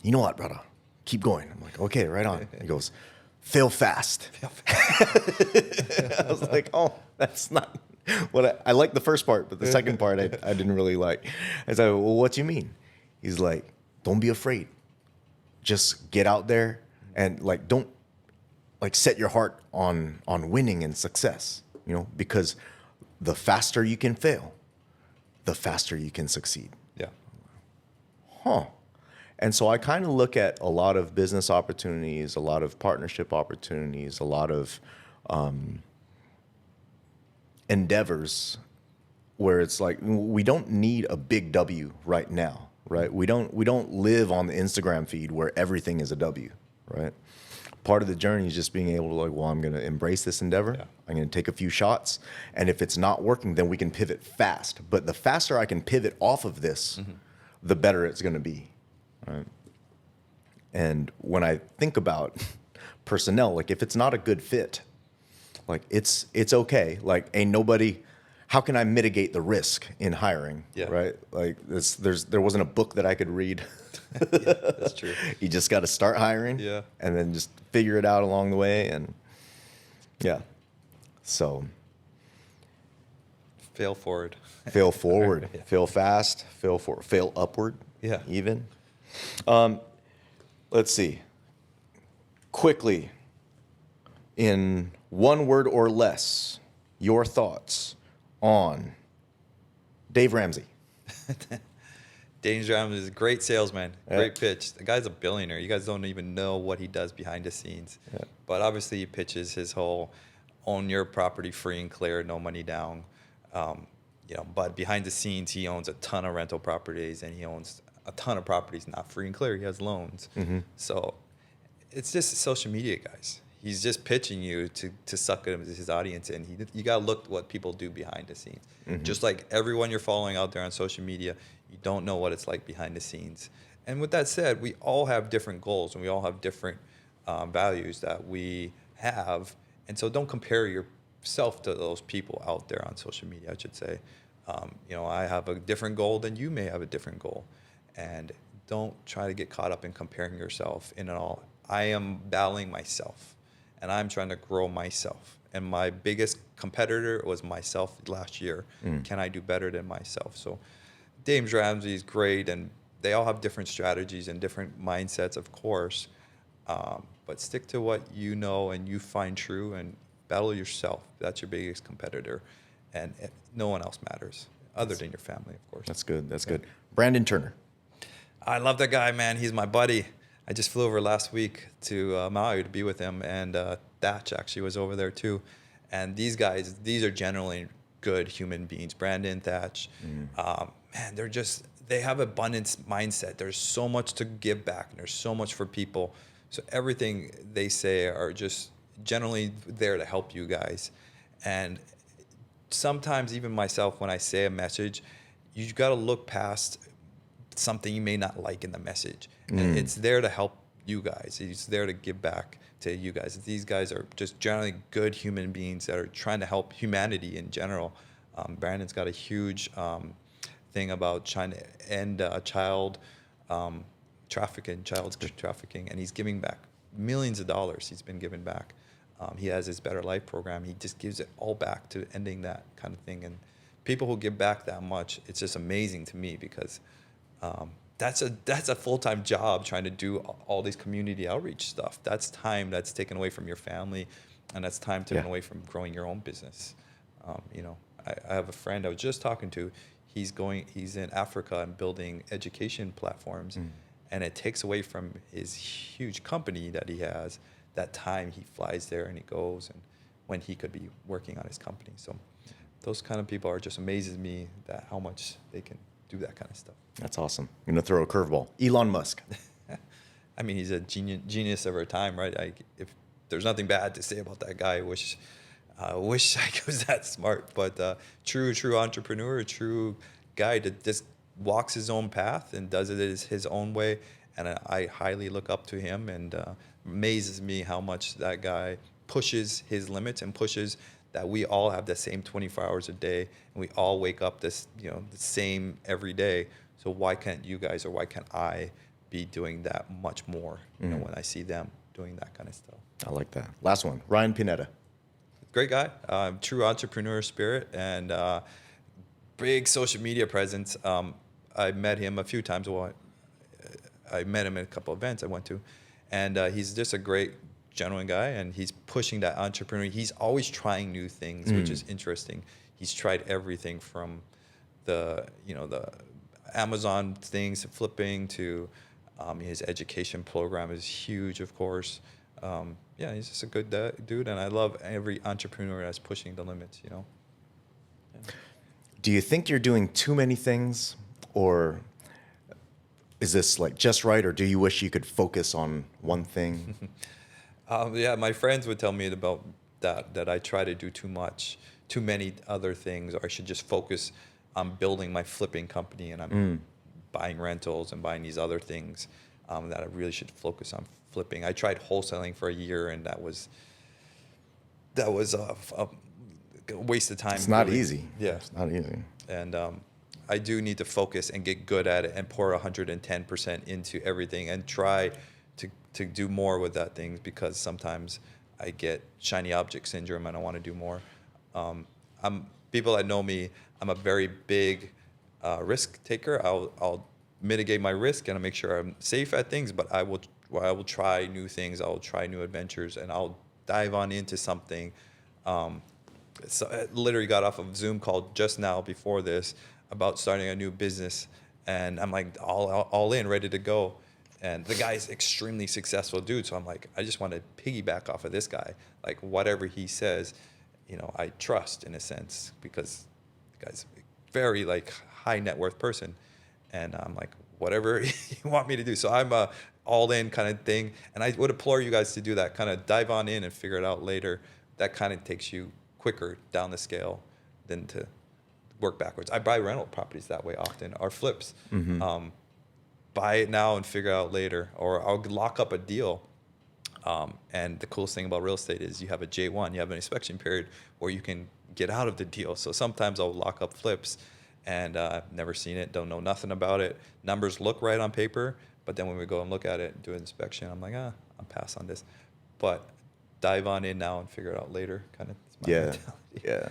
you know what, brother? Keep going." I'm like, "Okay, right on." He goes, "Fail fast." I was like, "Oh, that's not what I like the first part, but the second part I didn't really like." I said, "Well, what do you mean?" He's like, "Don't be afraid. Just get out there and don't set your heart on winning and success, because the faster you can fail, the faster you can succeed." Yeah. Huh. And so I kind of look at a lot of business opportunities, a lot of partnership opportunities, a lot of endeavors where it's like, we don't need a big W right now, right? We don't live on the Instagram feed where everything is a W, right? Part of the journey is just being able to well, I'm going to embrace this endeavor. Yeah. I'm going to take a few shots. And if it's not working, then we can pivot fast. But the faster I can pivot off of this, the better it's going to be. Right? And when I think about personnel, if it's not a good fit, it's okay. Ain't nobody. How can I mitigate the risk in hiring? Yeah. Right. There wasn't a book that I could read. Yeah, that's true. You just got to start hiring. Yeah. And then just figure it out along the way. And yeah. So. Fail forward. Fail forward. Yeah. Fail fast. Fail upward. Yeah. Even. Let's see. Quickly, in one word or less, your thoughts on Dave Ramsey. Dave Ramsey is a great salesman, great pitch. The guy's a billionaire. You guys don't even know what he does behind the scenes. Yeah. But obviously he pitches his whole own your property free and clear, no money down. But behind the scenes, he owns a ton of rental properties, and he owns a ton of properties not free and clear. He has loans. So it's just social media, guys. He's just pitching you to suck at his audience in. You got to look what people do behind the scenes. Just like everyone you're following out there on social media, you don't know what it's like behind the scenes. And with that said, we all have different goals, and we all have different values that we have. And so don't compare yourself to those people out there on social media, I should say. I have a different goal than you may have a different goal. And don't try to get caught up in comparing yourself in it all. I am battling myself, and I'm trying to grow myself. And my biggest competitor was myself last year. Can I do better than myself? So James Ramsey is great, and they all have different strategies and different mindsets, of course. But stick to what you know and you find true, and battle yourself. That's your biggest competitor, and no one else matters other than your family, of course. That's good. That's good. Brandon Turner. I love that guy, man. He's my buddy. I just flew over last week to Maui to be with him, and Thatch actually was over there too. And these guys, these are generally good human beings. Brandon, Thatch, man, they have abundance mindset. There's so much to give back, and there's so much for people. So everything they say are just generally there to help you guys. And sometimes even myself, when I say a message, you got to look past something you may not like in the message. And it's there to help you guys. It's there to give back to you guys. These guys are just generally good human beings that are trying to help humanity in general. Brandon's got a huge thing about trying to end child trafficking, and he's giving back millions of dollars. He's been giving back. He has his Better Life program. He just gives it all back to ending that kind of thing. And people who give back that much, it's just amazing to me, because that's a full-time job trying to do all these community outreach stuff. That's time that's taken away from your family, and that's time taken away from growing your own business. I have a friend I was just talking to. He's in Africa and building education platforms, and it takes away from his huge company that he has. That time he flies there and he goes, and when he could be working on his company. So those kind of people are just amazes me that how much they can do that kind of stuff. That's awesome. I'm going to throw a curveball. Elon Musk. I mean, he's a genius of our time, right? If there's nothing bad to say about that guy, I wish I was that smart. But true entrepreneur, true guy that just walks his own path and does it his own way. And I highly look up to him, and amazes me how much that guy pushes his limits and pushes that we all have the same 24 hours a day, and we all wake up the same every day. So why can't you guys, or why can't I be doing that much more? When I see them doing that kind of stuff. I like that. Last one, Ryan Pineda. Great guy, true entrepreneur spirit, and big social media presence. I met him a few times. Well, I met him at a couple events I went to, and he's just a great, genuine guy, and he's pushing that entrepreneur. He's always trying new things, which is interesting. He's tried everything from the Amazon things, flipping, to his education program is huge, of course. He's just a good dude, and I love every entrepreneur that's pushing the limits. Yeah. Do you think you're doing too many things, or is this like just right, or do you wish you could focus on one thing? My friends would tell me about that I try to do too many other things, or I should just focus on building my flipping company, and I'm buying rentals and buying these other things, that I really should focus on flipping. I tried wholesaling for a year, and that was a waste of time. It's not really. easy. Yeah. It's not easy. And I do need to focus and get good at it and pour 110% into everything and try to do more with that thing, because sometimes I get shiny object syndrome and I want to do more. People that know me, I'm a very big risk taker. I'll mitigate my risk and I'll make sure I'm safe at things, but I will try new things. I'll try new adventures, and I'll dive on into something. So I literally got off of a Zoom call just now before this about starting a new business, and I'm like all in, ready to go. And the guy's extremely successful dude, so I'm like, I just want to piggyback off of this guy. Like whatever he says, I trust in a sense, because the guy's a very like high net worth person, and I'm like, whatever you want me to do. So I'm a all in kind of thing, and I would implore you guys to do that. Kind of dive on in and figure it out later. That kind of takes you quicker down the scale than to work backwards. I buy rental properties that way often, or flips. Buy it now and figure out later, or I'll lock up a deal. And the coolest thing about real estate is you have a J1, you have an inspection period where you can get out of the deal. So sometimes I'll lock up flips and never seen it, don't know nothing about it. Numbers look right on paper, but then when we go and look at it and do an inspection, I'm like, I'll pass on this. But dive on in now and figure it out later, kind of. My Yeah, mentality. yeah.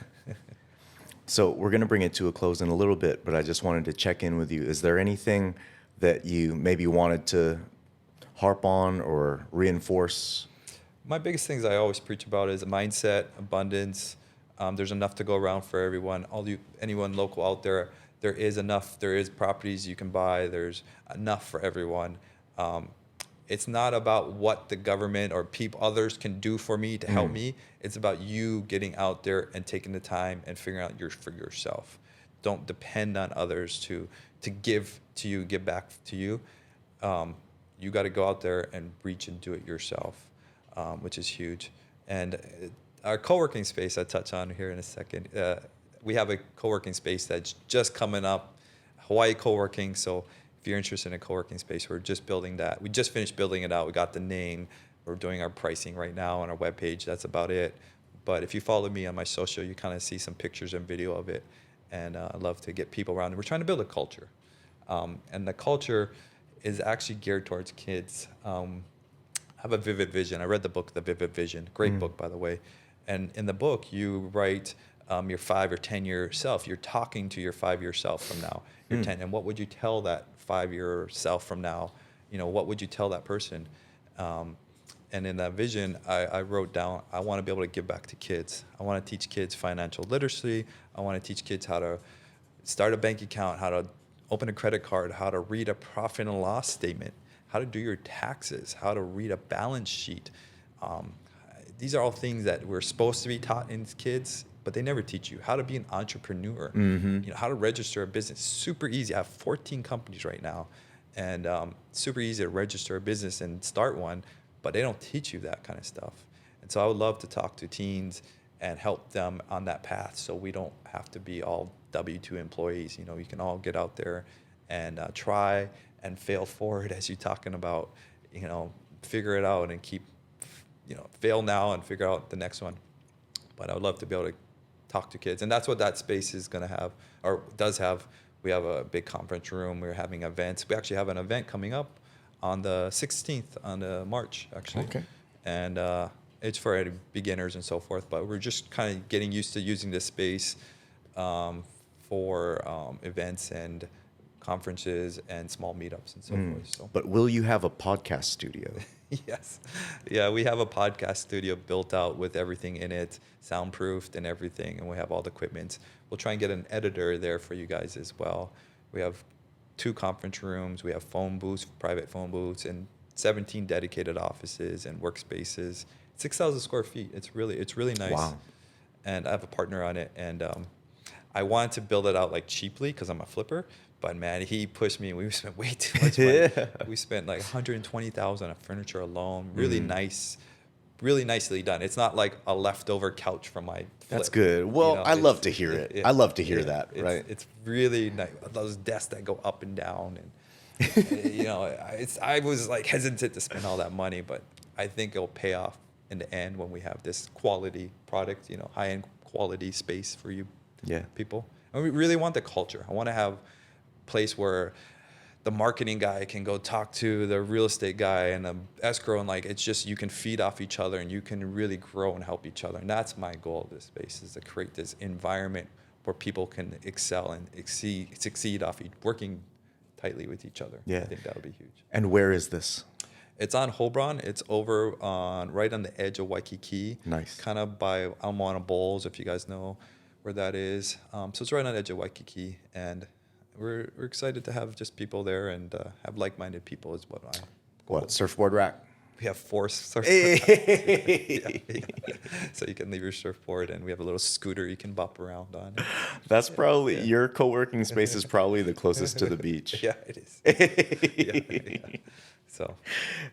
So we're going to bring it to a close in a little bit, but I just wanted to check in with you. Is there anything that you maybe wanted to harp on or reinforce? My biggest things I always preach about is mindset, abundance. There's enough to go around for everyone. Anyone local out there, there is enough. There is properties you can buy. There's enough for everyone. It's not about what the government or others can do for me to help me. It's about you getting out there and taking the time and figuring out for yourself. Don't depend on others to give to you, give back to you. You got to go out there and reach and do it yourself, which is huge. And our co-working space, I'll touch on here in a second. We have a co-working space that's just coming up, Hawaii co-working. So if you're interested in a co-working space, we're just building that. We just finished building it out. We got the name. We're doing our pricing right now on our webpage. That's about it. But if you follow me on my social, you kind of see some pictures and video of it. And I love to get people around. We're trying to build a culture. And the culture is actually geared towards kids. I have a vivid vision. I read the book, The Vivid Vision. Great book, by the way. And in the book, you write your 5 or 10-year self. You're talking to your 5-year self from now. You're 10. And what would you tell that 5-year self from now? What would you tell that person? And in that vision, I wrote down, I want to be able to give back to kids. I want to teach kids financial literacy. I want to teach kids how to start a bank account, how to open a credit card, how to read a profit and loss statement, how to do your taxes, how to read a balance sheet. These are all things that we're supposed to be taught in kids, but they never teach you. How to be an entrepreneur, how to register a business. Super easy. I have 14 companies right now, and super easy to register a business and start one, but they don't teach you that kind of stuff. And so I would love to talk to teens and help them on that path so we don't have to be all W-2 employees. You can all get out there and try and fail forward, as you're talking about, figure it out and keep, fail now and figure out the next one. But I would love to be able to talk to kids. And that's what that space is going to have, or does have. We have a big conference room. We're having events. We actually have an event coming up on the 16th on March, actually. Okay. And it's for beginners and so forth. But we're just kind of getting used to using this space for events and conferences and small meetups and so forth. So. But will you have a podcast studio? Yes. Yeah, we have a podcast studio built out with everything in it, soundproofed and everything, and we have all the equipment. We'll try and get an editor there for you guys as well. We have 2 conference rooms. We have phone booths, private phone booths, and 17 dedicated offices and workspaces. 6,000 square feet. It's really nice. Wow. And I have a partner on it, and I wanted to build it out like cheaply because I'm a flipper. But man, he pushed me. We spent way too much money. Yeah. We spent like $120,000 on furniture alone. Really nice, really nicely done. It's not like a leftover couch from my flip. That's good. Well, I love to hear it. I love to hear that. Right? It's really nice. Those desks that go up and down, and I was like hesitant to spend all that money, but I think it'll pay off in the end when we have this quality product. High-end quality space for you people. And we really want the culture. I want to have place where the marketing guy can go talk to the real estate guy and the escrow, and it's just you can feed off each other and you can really grow and help each other. And that's my goal of this space, is to create this environment where people can excel and succeed off working tightly with each other. Yeah. I think that would be huge. And where is this? It's on Hobron. It's over right on the edge of Waikiki. Nice. Kind of by Almoana Bowls, if you guys know where that is. So it's right on the edge of Waikiki, and we're excited to have just people there and have like-minded people is what I. What, surfboard rack? We have 4 surfboard racks. Yeah. So you can leave your surfboard, and we have a little scooter you can bop around on. That's probably your co-working space is probably the closest to the beach. Yeah, it is. Yeah. So,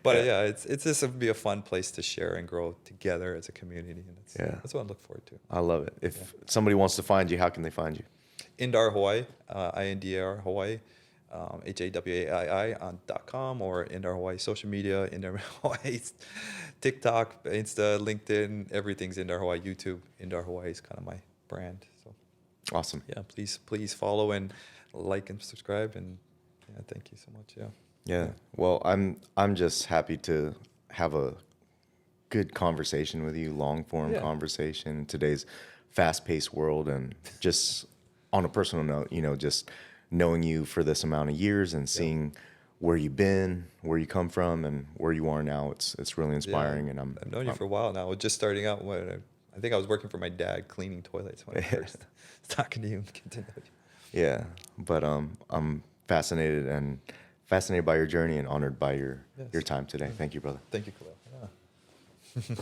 but it's just to be a fun place to share and grow together as a community, and that's what I look forward to. I love it. If somebody wants to find you, how can they find you? Indar Hawaii, INDAR Hawaii, HAWAII on .com, or Indar Hawaii social media, Indar Hawaii, TikTok, Insta, LinkedIn, everything's Indar Hawaii, YouTube. Indar Hawaii is kind of my brand. So Awesome. Yeah, please follow and like and subscribe. And yeah, thank you so much. Yeah. Yeah. Well, I'm just happy to have a good conversation with you, long form Yeah. conversation in today's fast paced world. And just on a personal note, just knowing you for this amount of years and seeing where you've been, where you come from, and where you are now, it's really inspiring. And I've known you for a while now. I was just starting out when I think I was working for my dad cleaning toilets when I first was talking to you and getting to know you. yeah, but I'm fascinated by your journey and honored by your Yes. time today. Thank you, brother. Thank you, Khalil. Yeah.